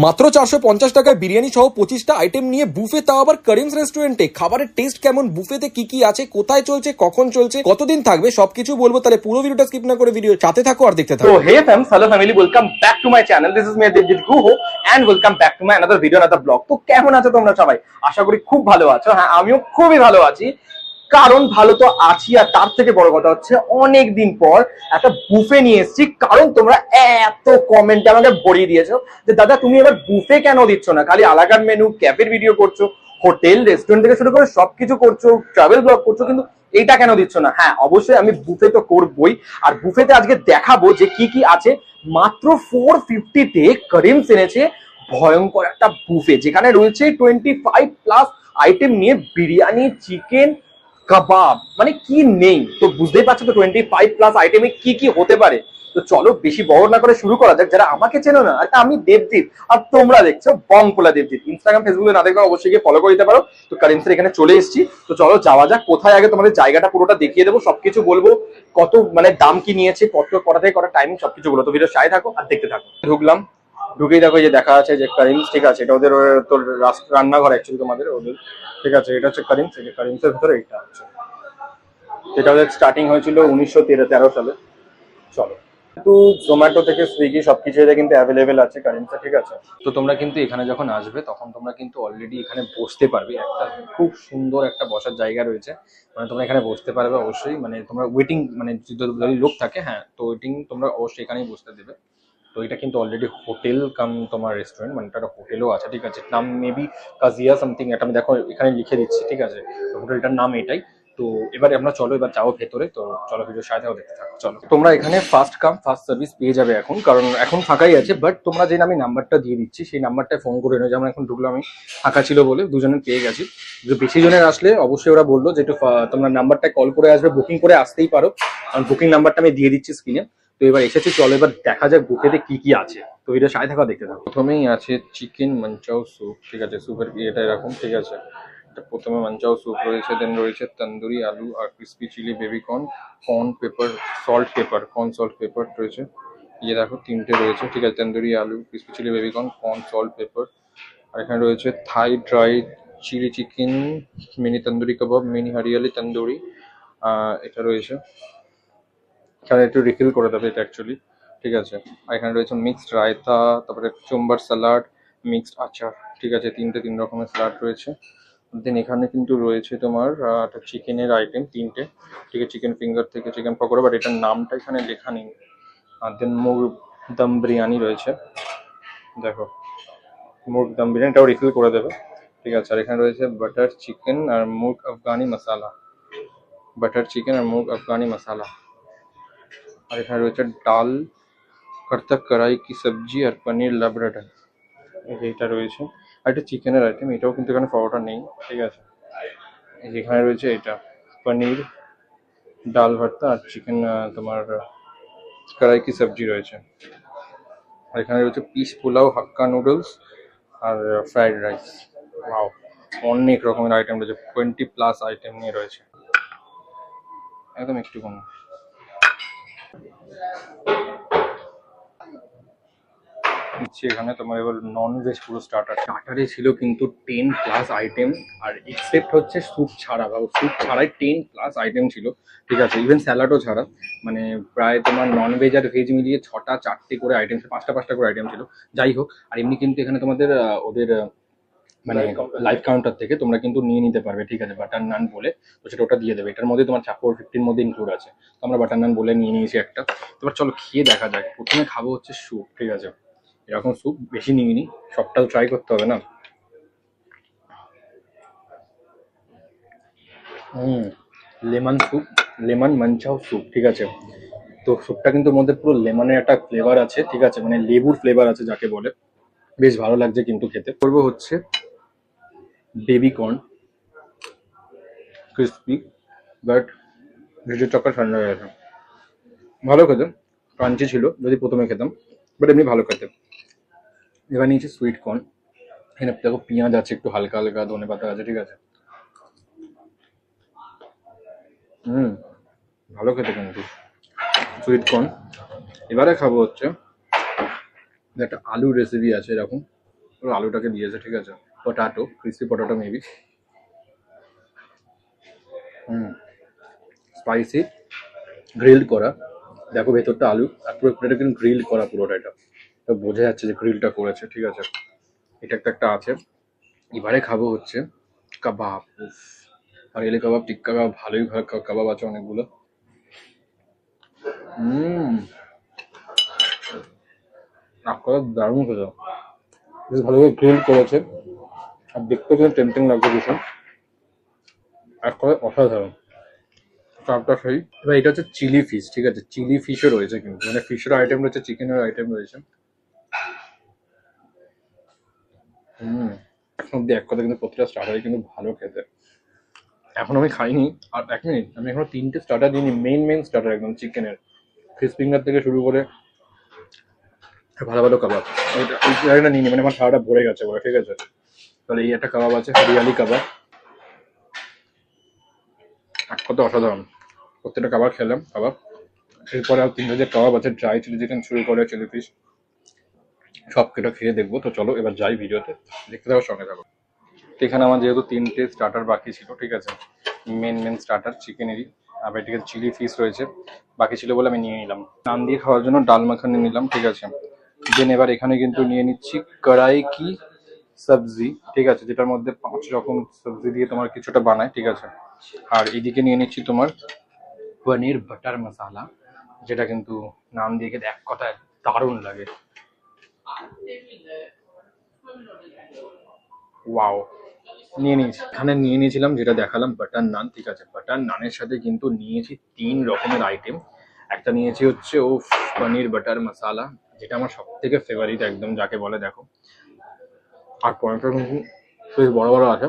মাত্র 450 টাকায় বিরিয়ানি সহ 25টা আইটেম নিয়ে বুফে, তাও আবার করিমস রেস্টুরেন্টে। খাবারের টেস্ট কেমন, বুফেতে কি কি আছে, কোথায় চলছে, কখন চলছে, কতদিন থাকবে, সবকিছু বলবো। তাহলে পুরো ভিডিওটা স্কিপ না করে ভিডিও সাথে থাকো আর দেখতে থাকো। So hey fams, hello family, welcome back to my channel. This is me Devjit Guho and welcome back to my another video, another vlog. তো কেমন আছো তোমরা সবাই? আশা করি খুব ভালো আছো। হ্যাঁ, আমিও খুবই ভালো আছি। কারণ ভালো তো আছি, আর তার থেকে বড় কথা হচ্ছে অনেক দিন পর একটা বুফে নিয়ে এসেছি। কারণ তোমরা এত কমেন্টে আমাকে ভরিয়ে দিয়েছো যে দাদা তুমি এবার বুফে কেন দিচ্ছ না, খালি আলাকার মেনু ক্যাফের ভিডিও করছো, হোটেল রেস্টুরেন্ট থেকে শুরু করে সবকিছু করছো, ট্রাভেল ব্লগ করছো, কিন্তু এইটা কেন দিচ্ছ না? হ্যাঁ, অবশ্যই আমি বুফে তো করবই, আর বুফেতে আজকে দেখাবো যে কি কি আছে। মাত্র 450-তে করিমস এনেছে ভয়ঙ্কর একটা বুফে, যেখানে রয়েছে 25+ আইটেম নিয়ে বিরিয়ানি, চিকেন, কাবাব, মানে কি নেই। তো বুঝতেই পারছো তো 25+ আইটেমে কি কি হতে পারে। তো চলো বেশি বড় না করে শুরু করা যাক। যারা আমাকে চেনো না, আর আমি দেবদীপ, আর তোমরা দেখছো বংপোলা দেবদীপ। ইনস্টাগ্রাম ফেসবুকে না দেখবে অবশ্যই গিয়ে ফলো করে দিতে পারো। তো কারিমসের এখানে চলে এসেছি, তো চলো যাওয়া যাক। কোথায় আগে তোমাদের জায়গাটা পুরোটা দেখিয়ে দেবো, সবকিছু বলবো, কত মানে দাম কি নিয়েছে, কটা থেকে কটা টাইমিং, সবকিছু বলো। তো ভিডিও সাথে থাকো আর দেখতে থাকো। ঢুকলাম, ঢুকেই দেখো যে দেখা আছে যে করিমস, ঠিক আছে, এটা ওদের তোর রান্নাঘর অ্যাকচুয়ালি তোমাদের ওদের, ঠিক আছে। এটা হচ্ছে করিমস, এটা করিমসের ভিতরে এটা হচ্ছে, এটা ওদের স্টার্টিং হয়েছিল 1913 সালে। চলো, কিন্তু জোম্যাটো থেকে সুইগি সবকিছু এটা কিন্তু অ্যাভেলেবেল আছে কারিমসে, ঠিক আছে। তো তোমরা কিন্তু এখানে যখন আসবে তখন তোমরা কিন্তু অলরেডি এখানে বসতে পারবে। একটা খুব সুন্দর একটা বসার জায়গা রয়েছে, মানে তোমরা এখানে বসতে পারবে অবশ্যই। মানে তোমরা ওয়েটিং, মানে যদি লোক থাকে, হ্যাঁ, তো ওয়েটিং তোমরা অবশ্যই এখানেই বসতে দেবে। তো এটা কিন্তু অলরেডি হোটেল কাম তোমার রেস্টুরেন্ট, মানে একটা হোটেলও আছে, ঠিক আছে। নাম মেবি কাজিয়া সামথিং, এটা আমি দেখো এখানে লিখে দিচ্ছি, ঠিক আছে। তো হোটেলটার নাম এটাই। তো এবারে আমরা চলো, এবার যাবো ভেতরে। তো চলো ভিডিও সাথেও দেখতে থাকো। চলো, তোমরা এখানে ফার্স্ট কাম ফার্স্ট সার্ভিস পেয়ে যাবে এখন, কারণ এখন ফাঁকাই আছে। বাট তোমরা যে আমি নাম্বারটা দিয়ে দিচ্ছি সেই নাম্বারটায় ফোন করে নেবে। যেমন এখন ঢুকলাম আমি, ফাঁকা ছিল বলে দুজনের পেয়ে গেছি। যদি বেশি জনের আসলে অবশ্যই ওরা বললো যে একটু তোমরা নাম্বারটায় কল করে আসবে, বুকিং করে আসতেই পারো, কারণ বুকিং নাম্বারটা আমি দিয়ে দিচ্ছি স্ক্রিনে। তো এবার এসেছি, চলো এবার দেখা যাক বুফেতে কি কি আছে। তো ভিডিও সাথে থাকা দেখতে থাকো। প্রথমেই আছে চিকেন মাঞ্চাও স্যুপ, ঠিক আছে। স্যুপের এটা এরকম, ঠিক আছে। প্রথমে মাঞ্চাও স্যুপ রয়েছে, দেন রয়েছে তন্দুরি আলু আর crispy chilli baby corn, corn pepper salt pepper, corn salt pepper রয়েছে। ইয়ে দেখো তিনটে রয়েছে, ঠিক আছে। তন্দুরি আলু, crispy chilli baby corn, corn salt pepper. আর এখানে রয়েছে Thai dry chilli chicken, mini tandoori kebab, mini hariyali tandoori. এটা রয়েছে, এখানে একটু রিফিল করে দেবে এটা অ্যাকচুয়ালি, ঠিক আছে। আর এখানে রয়েছে মিক্সড রায়তা, তারপরে চুম্বার স্যালাড, মিক্সড আচার, ঠিক আছে। তিন রকমের স্যালাড রয়েছে। দেন এখানে কিন্তু রয়েছে তোমার একটা চিকেনের আইটেম তিনটে, ঠিক আছে। চিকেন ফিঙ্গার থেকে চিকেন পকোড়া, বাট এটার নামটা এখানে লেখা নেই। আর দেন মুগ দম বিরিয়ানি রয়েছে, দেখো মুগ দম বিরিয়ানিটাও রিফিল করে দেবে, ঠিক আছে। আর এখানে রয়েছে বাটার চিকেন আর মুগ আফগানি মশালা, বাটার চিকেন আর মুগ আফগানি মশালা। আর এখানে রয়েছে ডাল কর্তক কড়াই কি সবজি আর পনির লাবড়াটা, এইটা রয়েছে। আর এটা চিকেনের আইটেম, এটাও কিন্তু এখানে পরোটা নেই, ঠিক আছে। এখানে রয়েছে এটা পনির ডাল ভর্তা আর চিকেন তোমার কড়াই কি সবজি রয়েছে। আর এখানে রয়েছে পিস পোলাও, হাক্কা নুডলস আর ফ্রাইড রাইস। ওয়াও, অনেক রকমের আইটেম রয়েছে, 20+ আইটেম নিয়ে রয়েছে, একদম একটু কম। এখানে তোমার এবার নন ভেজ পুরো স্টার্টারে ছিল কিন্তু 10+ আইটেম, আর এক্সেপ্ট হচ্ছে স্যুপ ছাড়া, বা স্যুপ ছাড়াই 10+ আইটেম ছিল, ঠিক আছে। ইভেন স্যালাডও ছাড়া, মানে প্রায় তোমার নন ভেজ আর ভেজ মিলিয়ে 6টা 4টে করে আইটেম, 5টা করে আইটেম ছিল, যাই হোক। আর এমনি কিন্তু এখানে তোমাদের ওদের মানে লাইভ কাউন্টার থেকে তোমরা কিন্তু নিয়ে নিতে পারবে, ঠিক আছে, বাটার নান বলে। তো সেটা ওটা দিয়ে দেবে, এটার মধ্যে তোমার 450 মধ্যে ইনক্লুড আছে। তো আমরা বাটার নান বলে নিয়ে নিয়েছি একটা। এবার চলো খেয়ে দেখা যাক। প্রথমে খাবো হচ্ছে স্যুপ, ঠিক আছে। এরকম স্যুপ বেশি নিইনি, সবটা ট্রাই করতে হবে না। লেমন স্যুপ, লেমন মাঞ্চাও স্যুপ, ঠিক আছে। তো স্যুপটা কিন্তু মধ্যে পুরো লেমনের একটা ফ্লেভার আছে, ঠিক আছে, মানে লেবুর ফ্লেভার আছে যাকে বলে, বেশ ভালো লাগছে কিন্তু খেতে। করবো হচ্ছে baby corn crispy, but video চক্কর ঠান্ডা হয়ে গেছে। ভালো খেতে, ক্রাঞ্চি ছিল যদি প্রথমে খেতাম, বাট এমনি ভালো খেতে। এবার নিয়েছি সুইট কর্ন, এখানে দেখো পেঁয়াজ আছে, একটু হালকা হালকা ধনে পাতা আছে, ঠিক আছে। ভালো খেতে কিন্তু সুইট কর্ন। এবারে খাবো হচ্ছে একটা আলুর রেসিপি আছে এরকম, পুরো আলুটাকে দিয়েছে, ঠিক আছে, potato, crispy potato maybe. Spicy, grilled করা, দেখো ভেতরটা আলু আর পুরো প্লেটে কিন্তু গ্রিল করা পুরোটা, এটা তো বোঝা যাচ্ছে যে গ্রিলটা করেছে, ঠিক আছে। এটা একটা আছে। এবারে খাবো হচ্ছে কাবাব। উফ, আর এলে কাবাব, টিক্কা কাবাব, ভালোই কাবাব আছে অনেকগুলো। আপনারা দারুণ খেতে, বেশ ভালোভাবে গ্রিল করেছে আর দেখতে কিন্তু টেম্পটিং লাগছে ভীষণ, এক কথা অসাধারণ। চাপটা খাই এবার। এটা হচ্ছে চিলি ফিশ, ঠিক আছে, চিলি ফিশও রয়েছে কিন্তু, মানে ফিশের আইটেম রয়েছে, চিকেনের আইটেম রয়েছে। এখন অব্দি এক কথা কিন্তু প্রতিটা স্টার্টারই কিন্তু ভালো খেতে। এখন আমি খাইনি, আর 1 মিনিট, আমি এখনো 3টে স্টার্টার দিইনি, মেন স্টার্টার একদম চিকেনের, ফিশ ফিঙ্গার থেকে শুরু করে ভালো ভালো কাবাব। এটা নিইনি, মানে আমার খাওয়াটা ভরে গেছে বলে, ঠিক আছে। তাহলে এই একটা কাবাব আছে, হরিয়ালি কাবাব, এক কথা অসাধারণ। প্রত্যেকটা কাবাব খেলাম, কাবাব। এরপরে আর 3 হাজার কাবাব আছে, ড্রাই চিলি চিকেন শুরু করে চিলি ফিশ, সব কেটে খেয়ে দেখবো। তো চলো এবার যাই ভিডিওতে, দেখতে থাকো, সঙ্গে থাকো। তো এখানে আমার যেহেতু 3টে স্টার্টার বাকি ছিল, ঠিক আছে, মেন স্টার্টার চিকেনেরই, আবার এদিকে চিলি ফিশ রয়েছে, বাকি ছিল বলে আমি নিয়ে নিলাম। নান দিয়ে খাওয়ার জন্য ডাল মাখানি নিলাম, ঠিক আছে। দেন এবার এখানে কিন্তু নিয়ে নিচ্ছি কড়াই কি সবজি, ঠিক আছে, যেটার মধ্যে 5 রকম সবজি দিয়ে তোমার কিছুটা বানায়, ঠিক আছে। আর এদিকে নিয়ে নিচ্ছি তোমার পনির বাটার মশালা, যেটা কিন্তু নাম দিয়ে খেতে এক কথায় দারুণ লাগে। ওয়াও, নিয়ে নিয়েছি, এখানে নিয়ে নিয়েছিলাম যেটা দেখালাম বাটার নান, ঠিক আছে। বাটার নানের সাথে কিন্তু নিয়েছি 3 রকমের আইটেম। একটা নিয়েছি হচ্ছে ও পনির বাটার মশালা, যেটা আমার সব থেকে ফেভারিট একদম, যাকে বলে দেখো। আর পনিরটা কিন্তু বেশ বড় বড় আছে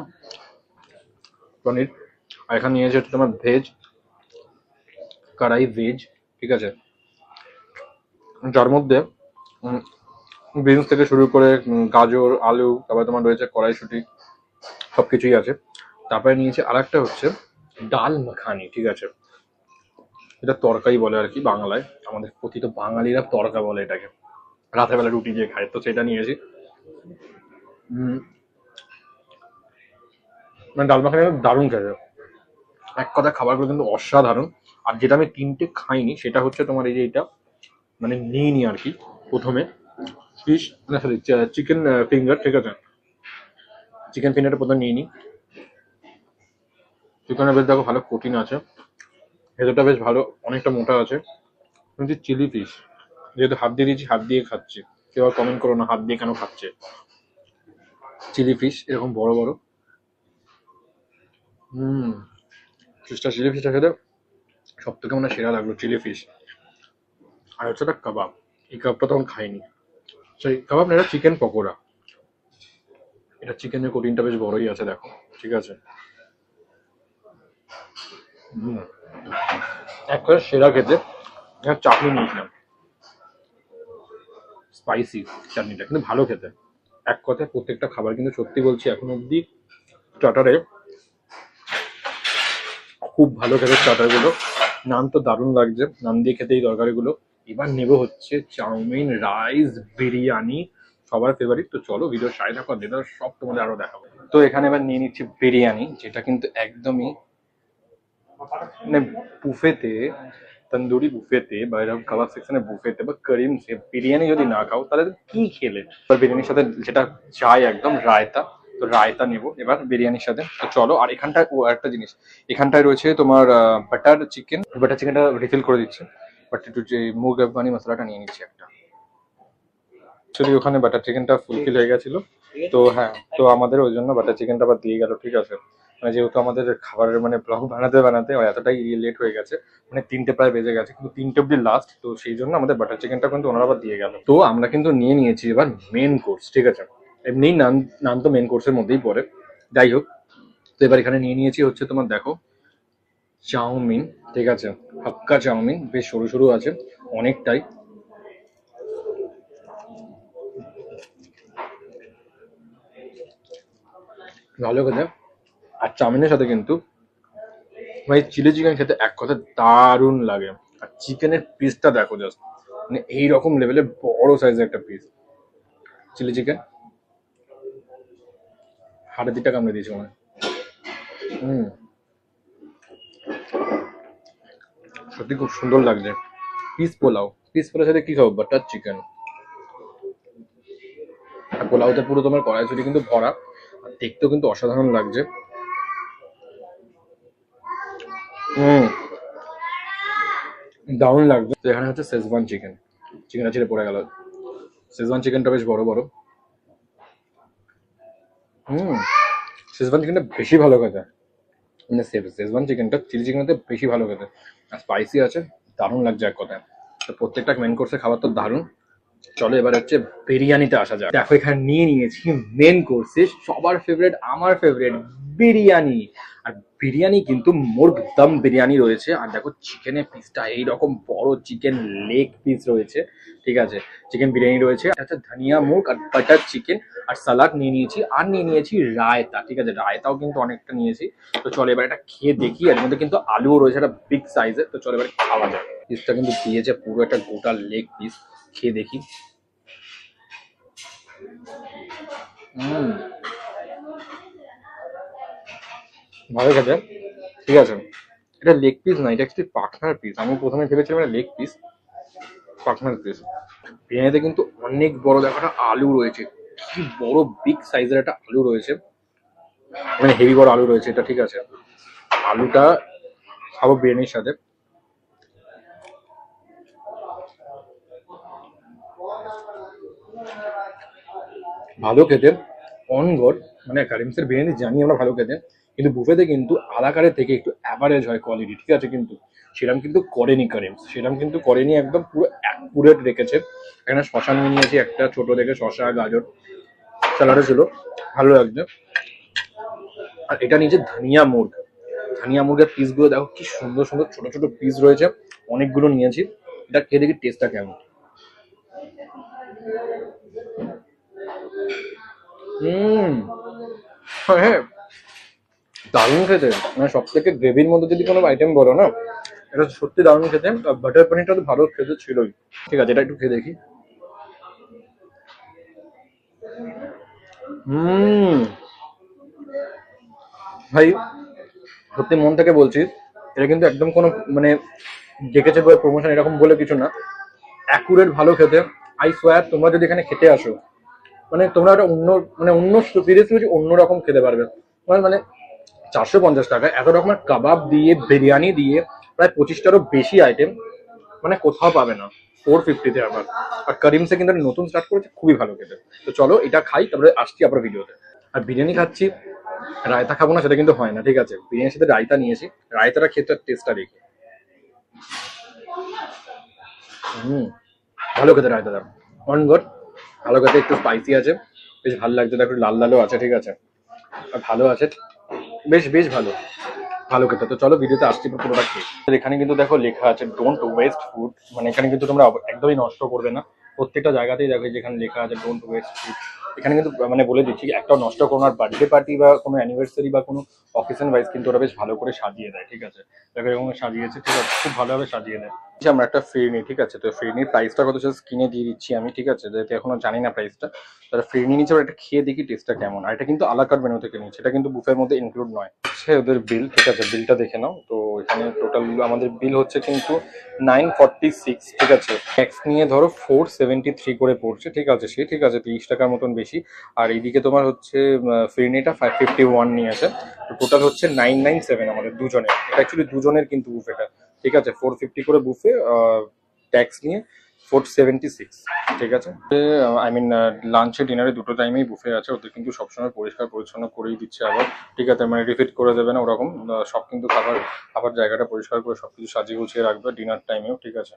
পনির। আর এখানে নিয়েছি হচ্ছে তোমার ভেজ কড়াই ভেজ, ঠিক আছে, যার মধ্যে বিনস থেকে শুরু করে গাজর, আলু, তারপরে তোমার রয়েছে কড়াইশুঁটি, সবকিছুই আছে। তারপরে নিয়েছি আর একটা হচ্ছে ডাল মাখানি, ঠিক আছে, এটা তরকারি বলে আর কি বাংলায়, আমাদের কথিত বাঙালিরা তরকা বলে এটাকে, রাতের বেলা রুটি দিয়ে খায়, তো সেটা নিয়েছি। মানে ডাল মাখানি দারুণ খেতে, এক কথা খাবারগুলো কিন্তু অসাধারণ। আর যেটা আমি 3টে খাইনি সেটা হচ্ছে তোমার এই যে এটা, মানে নিইনি আর কি, প্রথমে ফিশ, না সরি চিকেন ফিঙ্গার, ঠিক আছে, চিকেন ফিঙ্গারটা প্রথমে নিইনি। চিকেনটা বেশ দেখো ভালো প্রোটিন আছে, ভেতরটা বেশ ভালো, অনেকটা মোটা আছে। কিন্তু চিলি ফিশ যেহেতু হাত দিয়ে দিয়েছি, হাত দিয়ে খাচ্ছি, কেউ আর কমেন্ট করো না হাত দিয়ে কেন খাচ্ছে। চিলি ফিশ এরকম বড় বড়, ফিশটা, চিলি ফিশটা খেতে সব থেকে মানে সেরা লাগলো চিলি ফিশ। আর হচ্ছে একটা কাবাব, এই কাবাবটা তখন খাইনি, সেই কাবাব না, এটা চিকেন পকোড়া, এটা চিকেনের কোটিনটা বেশ বড়ই আছে দেখো, ঠিক আছে। এক করে সেরা খেতে। চাটনি নিয়েছিলাম, স্পাইসি চাটনিটা কিন্তু ভালো খেতে, এক কথায় প্রত্যেকটা খাবার কিন্তু সত্যি বলছি এখন অব্দি স্টার্টারে খুব ভালো খেতে স্টার্টারগুলো। নান তো দারুণ লাগছে, নান দিয়ে খেতে এই তরকারিগুলো। এবার নেবো হচ্ছে চাউমিন, রাইস, বিরিয়ানি, সবার ফেভারিট। তো চলো ভিডিও সাইড থাকো, যেটা সব তোমাদের আরো দেখাবো। তো এখানে এবার নিয়ে নিচ্ছি বিরিয়ানি, যেটা কিন্তু একদমই মানে বুফেতে, তন্দুরি বুফেতে বা এরকম কাবাব সেকশনের বুফেতে বা করিমসে বিরিয়ানি যদি না খাও তাহলে কি খেলে। এবার বিরিয়ানির সাথে যেটা চাই একদম রায়তা, তো রায়তা নেবো এবার বিরিয়ানির সাথে। তো চলো। আর এখানটায় একটা জিনিস, এখানটায় রয়েছে তোমার বাটার চিকেন, বাটার চিকেনটা রিফিল করে দিচ্ছে, বাট একটু যে মুগ আফগানি মশলাটা নিয়ে নিচ্ছি একটা। অ্যাকচুয়ালি ওখানে বাটার চিকেনটা ফুলফিল হয়ে গেছিল, তো হ্যাঁ, তো আমাদের ওই জন্য বাটার চিকেনটা আবার দিয়ে গেল, ঠিক আছে। মানে যেহেতু আমাদের খাবারের মানে ব্লগ বানাতে বানাতে এতটাই লেট হয়ে গেছে, মানে 3টে প্রায় বেজে গেছে, কিন্তু 3টে অব্দি লাস্ট, তো সেই জন্য আমাদের বাটার চিকেনটা কিন্তু ওনারা আবার দিয়ে গেল। তো আমরা কিন্তু নিয়ে নিয়েছি এবার মেন কোর্স, ঠিক আছে। এমনি নান, নান তো মেন কোর্সের মধ্যেই পড়ে, যাই হোক। তো এবার এখানে নিয়ে নিয়েছি হচ্ছে তোমার দেখো চাউমিন, ঠিক আছে, হাক্কা চাউমিন, বেশ সরু সরু আছে অনেকটাই, ভালো খেতে। আর চাউমিনের সাথে কিন্তু ভাই চিলি চিকেন খেতে এক কথা দারুণ লাগে। আর চিকেনের পিসটা দেখো জাস্ট, মানে এইরকম লেভেলের বড় সাইজের একটা পিস চিলি চিকেন, হাড়ের দিকটা কামড়ে দিয়েছে মনে হয়। সত্যি খুব সুন্দর লাগছে। পিস পোলাওর সাথে কি খাবো, বাটার চিকেন। আর পোলাওতে পুরো তোমার কড়াইশুঁটি কিন্তু ভরা, আর দেখতেও কিন্তু অসাধারণ লাগছে। দারুণ লাগছে। তো এখানে হচ্ছে শেজওয়ান চিকেন, চিকেনটা ছিঁড়ে পড়ে গেল। শেজওয়ান চিকেনটা বেশ বড় বড়। শেজওয়ান চিকেনটা বেশি ভালো খেতে, মানে শেজওয়ান চিকেনটা চিলি চিকেনতে বেশি ভালো খেতে, আর স্পাইসি আছে, দারুণ লাগছে এক কথায়। তো প্রত্যেকটা মেন কোর্সে খাবার তো দারুণ। চলো এবার হচ্ছে বিরিয়ানিতে আসা যাক। দেখো এখানে নিয়ে নিয়েছি মেন কোর্সে সবার ফেভারিট, আমার ফেভারিট বিরিয়ানি। আর বিরিয়ানি কিন্তু মুর্গ দম বিরিয়ানি রয়েছে। আর দেখো চিকেনের পিসটা এইরকম বড় চিকেন লেগ পিস রয়েছে, ঠিক আছে। চিকেন বিরিয়ানি রয়েছে, আচ্ছা ধনিয়া মুগ আর বাটার চিকেন, আর সালাদ নিয়ে নিয়েছি, আর নিয়ে নিয়েছি রায়তা, ঠিক আছে। রায়তাও কিন্তু অনেকটা নিয়েছি। তো চলো এবার এটা খেয়ে দেখি। এর মধ্যে কিন্তু আলুও রয়েছে একটা বিগ সাইজের। তো চলো এবার খাওয়া যায়। পিসটা কিন্তু দিয়েছে পুরো একটা গোটা লেগ পিস, খেয়ে দেখি। ভালো খেতে, ঠিক আছে। এটা লেগ পিস না, এটা অ্যাকচুয়ালি পাখনার পিস। আমি প্রথমে ভেবেছিলাম এটা লেগ পিস, পাখনার পিস। বিরিয়ানিতে কিন্তু অনেক বড় দেখো একটা আলু রয়েছে, কি বড় বিগ সাইজের একটা আলু রয়েছে, মানে হেভি বড় আলু রয়েছে এটা, ঠিক আছে। আলুটা খাবো বিরিয়ানির সাথে। ভালো খেতে, অন গড। মানে কারিমসের বিরিয়ানি জানি আমরা ভালো খেতে, কিন্তু বুফেতে কিন্তু আলাকারের থেকে একটু অ্যাভারেজ হয় কোয়ালিটি, ঠিক আছে। কিন্তু সেরকম কিন্তু করেনি কারিমস, সেরকম কিন্তু করেনি, একদম পুরো অ্যাকুরেট রেখেছে। এখানে শশা নিয়ে নিয়েছি একটা ছোট দেখে, শশা গাজর স্যালাডও ছিল, ভালো লাগছে। আর এটা নিচে ধনিয়া মুর্গ, ধনিয়া মুর্গের পিসগুলো দেখো কি সুন্দর সুন্দর ছোট ছোট পিস রয়েছে, অনেকগুলো নিয়েছি। এটা খেয়ে দেখি টেস্টটা কেমন। হ্যাঁ দারুণ খেতে। মানে সব থেকে গ্রেভির মধ্যে যদি কোনো আইটেম বলো না, এটা সত্যি দারুণ খেতে। বাটার পনিরটা তো ভালো খেতে ছিলই, ঠিক আছে। এটা একটু খেয়ে দেখি। ভাই সত্যি মন থেকে বলছি, এটা কিন্তু একদম কোনো মানে ডেকেছে প্রমোশন এরকম বলে কিছু না, অ্যাকুরেট ভালো খেতে। আই সোয়ার তোমরা যদি এখানে খেতে আসো, মানে তোমরা একটা অন্য সিরিয়াসলি অন্যরকম খেতে পারবে। মানে 450 টাকায় এত রকমের কাবাব দিয়ে, বিরিয়ানি দিয়ে, প্রায় 25টারও বেশি আইটেম, মানে কোথাও পাবে না 450-তে। আবার আর করিমসে কিন্তু নতুন স্টার্ট করেছে, খুবই ভালো খেতে। তো চলো এটা খাই, তারপরে আসছি আবার ভিডিওতে। আর বিরিয়ানি খাচ্ছি, রায়তা খাবো না সেটা কিন্তু হয় না, ঠিক আছে। বিরিয়ানির সাথে রায়তা নিয়েছি, রায়তাটা খেতে টেস্টটা দেখি। ভালো খেতে রায়তাটা, অন গুড, ভালো খেতে। একটু স্পাইসি আছে, বেশ ভালো লাগছে। দেখো লাল লালও আছে, ঠিক আছে, আর ভালো আছে, বেশ বেশ ভালো, ভালো খেতে। তো চলো ভিডিওতে আসছি পুরোটা খেয়ে। এখানে কিন্তু দেখো লেখা আছে ডোন্ট ওয়েস্ট ফুড, মানে এখানে কিন্তু তোমরা একদমই নষ্ট করবে না। প্রত্যেকটা জায়গাতেই দেখো যেখানে লেখা আছে ডোন্ট ওয়েস্ট ফুড, এখানে কিন্তু মানে বলে দিচ্ছি একটাও নষ্ট করো না। আর বার্থডে পার্টি বা কোনো অ্যানিভার্সারি বা কোনো অকেশন ওয়াইজ কিন্তু ওরা বেশ ভালো করে সাজিয়ে দেয়, ঠিক আছে। দেখো এরকম সাজিয়েছে, ঠিক আছে, খুব ভালোভাবে সাজিয়ে দেয়। আমরা একটা ফিরনি, ঠিক আছে। তো ফিরনির প্রাইসটা কত স্ক্রিনে দিয়ে দিচ্ছি আমি, ঠিক আছে, যেহেতু এখনো জানি না প্রাইসটা। তারা ফিরনি নিচ্ছে, এটা খেয়ে দেখি টেস্টটা কেমন। আর এটা কিন্তু আলাকার্ট মেনু থেকে নিচ্ছে, এটা কিন্তু বুফের মধ্যে ইনক্লুড নয়। হচ্ছে ওদের বিল, ঠিক আছে, বিলটা দেখে নাও। তো এখানে টোটাল আমাদের বিল হচ্ছে কিন্তু 946, ঠিক আছে। ট্যাক্স নিয়ে ধরো 473 করে পড়ছে, ঠিক আছে। সে ঠিক আছে, 30 টাকার মতন বেশি। আর এইদিকে তোমার হচ্ছে ফিরনিটা 551 নিয়েছে। তো টোটাল হচ্ছে 997 আমাদের দুজনের। এটা অ্যাকচুয়ালি দুজনের কিন্তু বুফেটা, ঠিক আছে। 450 করে বুফে, ট্যাক্স নিয়ে 476, ঠিক আছে। আই মিন লাঞ্চে ডিনারে দুটো টাইমেই বুফে আছে। ওদের কিন্তু সবসময় পরিষ্কার পরিচ্ছন্ন করেই দিচ্ছে আবার, ঠিক আছে। মানে রিপিট করে দেবে না ওরকম, সব কিন্তু খাবার জায়গাটা পরিষ্কার করে সবকিছু সাজিয়ে গুছিয়ে রাখবে ডিনার টাইমেও, ঠিক আছে।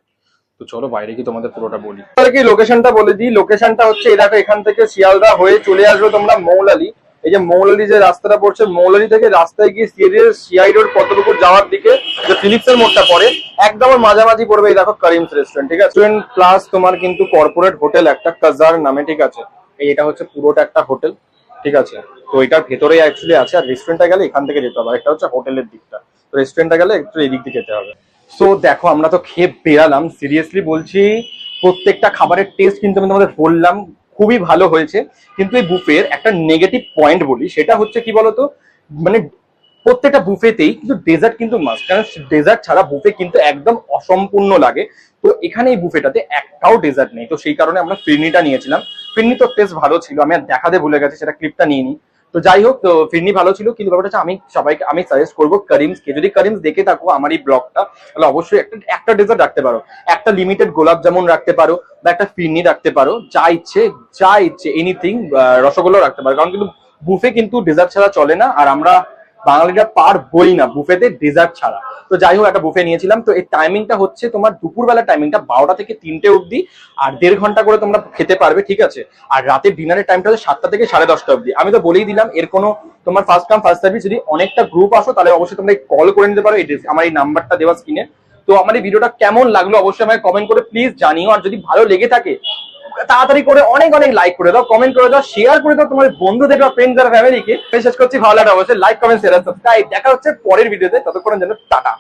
তো চলো বাইরে কি তোমাদের পুরোটা বলি। কি লোকেশনটা বলে দিই। লোকেশনটা হচ্ছে এই দেখো, এখান থেকে শিয়ালদা হয়ে চলে আসবে তোমরা মৌলালি। এই যে মৌলালি যে রাস্তাটা পড়ছে, মৌলালি থেকে রাস্তায় গিয়ে সিআই রোড পদ্মপুকুর যাওয়ার দিকে যে ফিলিপসের মোড়টা পড়ে, একদম মাঝামাঝি পড়বে এই দেখো করিমস রেস্টুরেন্ট, ঠিক আছে। রেস্টুরেন্ট প্লাস তোমার কিন্তু কর্পোরেট হোটেল একটা কাজার নামে, ঠিক আছে। এটা হচ্ছে পুরোটা একটা হোটেল, ঠিক আছে। তো এটার ভেতরেই অ্যাকচুয়ালি আছে। আর রেস্টুরেন্টটা গেলে এখান থেকে যেতে হবে, আর একটা হচ্ছে হোটেলের দিকটা। তো রেস্টুরেন্টটা গেলে একটু এদিক দিয়ে যেতে হবে। সো দেখো আমরা তো খেয়ে বেরালাম, সিরিয়াসলি বলছি প্রত্যেকটা খাবারের টেস্ট কিন্তু আমি তোমাদের বললাম, খুবই ভালো হয়েছে। কিন্তু এই বুফের একটা নেগেটিভ পয়েন্ট বলি, সেটা হচ্ছে কি বলতো, মানে প্রত্যেকটা বুফেতেই কিন্তু ডেজার্ট কিন্তু মাস্ট, কারণ ডেজার্ট ছাড়া বুফে কিন্তু একদম অসম্পূর্ণ লাগে। তো এখানে এই বুফেটাতে একটাও ডেজার্ট নেই, তো সেই কারণে আমরা ফিরনিটা নিয়েছিলাম। ফিরনি তো টেস্ট ভালো ছিল, আমি আর দেখাতে ভুলে গেছি, সেটা ক্লিপটা নিয়ে নিই। তো যাই হোক, তো ফিরনি ভালো ছিল, কিন্তু ব্যাপারটা হচ্ছে আমি সবাইকে আমি সাজেস্ট করবো করিমসকে, যদি করিমস দেখে থাকো আমার এই ব্লগটা, তাহলে অবশ্যই একটা ডেজার্ট রাখতে পারো, একটা লিমিটেড গোলাপ জামুন রাখতে পারো, বা একটা ফিরনি রাখতে পারো, যা ইচ্ছে এনিথিং, রসগোল্লাও রাখতে পারো, কারণ কিন্তু বুফে কিন্তু ডেজার্ট ছাড়া চলে না, আর আমরা বাঙালিরা পারবই না বুফেতে ডেজার্ট ছাড়া। তো যাই হোক, একটা বুফে নিয়েছিলাম। তো এই টাইমিংটা হচ্ছে তোমার দুপুরবেলা টাইমিংটা 12টা থেকে 3টে অবধি, আর 1.5 ঘন্টা করে তোমরা খেতে পারবে, ঠিক আছে। আর রাতের ডিনারের টাইমটা হচ্ছে 7টা থেকে 10:30 অবধি। আমি তো বলেই দিলাম, এর কোনো তোমার ফার্স্ট কাম ফার্স্ট সার্ভিস, যদি অনেকটা গ্রুপ আসো তাহলে অবশ্যই তোমরা কল করে নিতে পারো, আমার এই নাম্বারটা দেওয়া স্ক্রিনে। তো আমার এই ভিডিওটা কেমন লাগলো অবশ্যই আমাকে কমেন্ট করে প্লিজ জানিও, আর যদি ভালো লেগে থাকে তাড়াতাড়ি করে অনেক লাইক করে দাও, কমেন্ট করে দাও, শেয়ার করে দাও তোমাদের বন্ধুদের বা ফ্রেন্ডস আর ফ্যামিলিকে। শেষ করছি, ভালো লাগলে অবশ্যই লাইক, কমেন্ট, শেয়ার, সাবস্ক্রাইব। দেখা হচ্ছে পরের ভিডিওতে, ততক্ষণের জন্য টাটা।